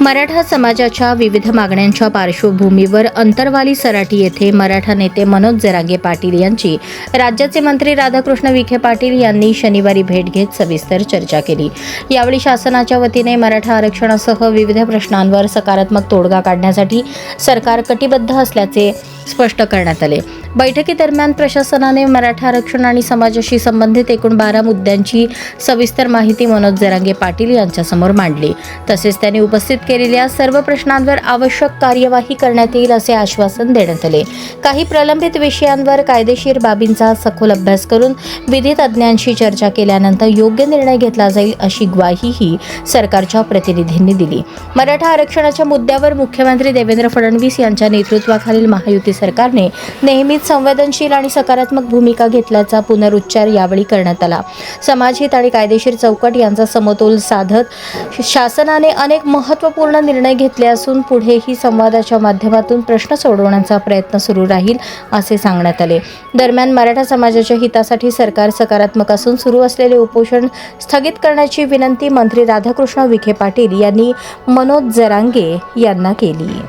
मराठा समाजाच्या विविध मागण्यांच्या पार्श्वभूमीवर अंतरवाली सराटी येथे मराठा नेते मनोज जरांगे पाटील यांची राज्याचे मंत्री राधाकृष्ण विखे पाटील यांनी शनिवारी भेट घेत सविस्तर चर्चा केली। यावेळी शासनाच्या वतीने मराठा आरक्षणासह विविध प्रश्नांवर सकारात्मक तोडगा काढण्यासाठी सरकार कटिबद्ध असल्याचे स्पष्ट करण्यात आले। बैठकीदरम्यान प्रशासनाने मराठा आरक्षण आणि समाजाशी संबंधित एकूण 12 मुद्द्यांची सविस्तर माहिती मनोज जरांगे पाटील यांच्यासमोर मांडली। तसेच त्यांनी उपस्थित केलेल्या सर्व प्रश्नांवर आवश्यक कार्यवाही करण्यात येईल असे आश्वासन देण्यात आले। काही प्रलंबित विषयांवर कायदेशीर बाबींचा सखोल अभ्यास करून विधी तज्ज्ञांशी चर्चा केल्यानंतर योग्य निर्णय घेतला जाईल अशी ग्वाहीही सरकारच्या प्रतिनिधींनी दिली। मराठा आरक्षणाच्या मुद्द्यावर मुख्यमंत्री देवेंद्र फडणवीस यांच्या नेतृत्वाखालील महायुती सरकारने नेहमीच संवेदनशील आणि सकारात्मक भूमिका घेतल्याचा पुनरुच्चार यावेळी करण्यात आला। समाजहित आणि कायदेशीर चौकट यांचा समतोल साधत शासनाने अनेक महत्त्वपूर्ण निर्णय घेतले असून पुढेही संवादाच्या माध्यमातून प्रश्न सोडवण्याचा प्रयत्न सुरू राहील असे सांगण्यात आले। दरम्यान मराठा समाजाच्या हितासाठी सरकार सकारात्मक असून सुरू असलेले उपोषण स्थगित करण्याची विनंती मंत्री राधाकृष्ण विखे पाटील यांनी मनोज जरांगे यांना केली।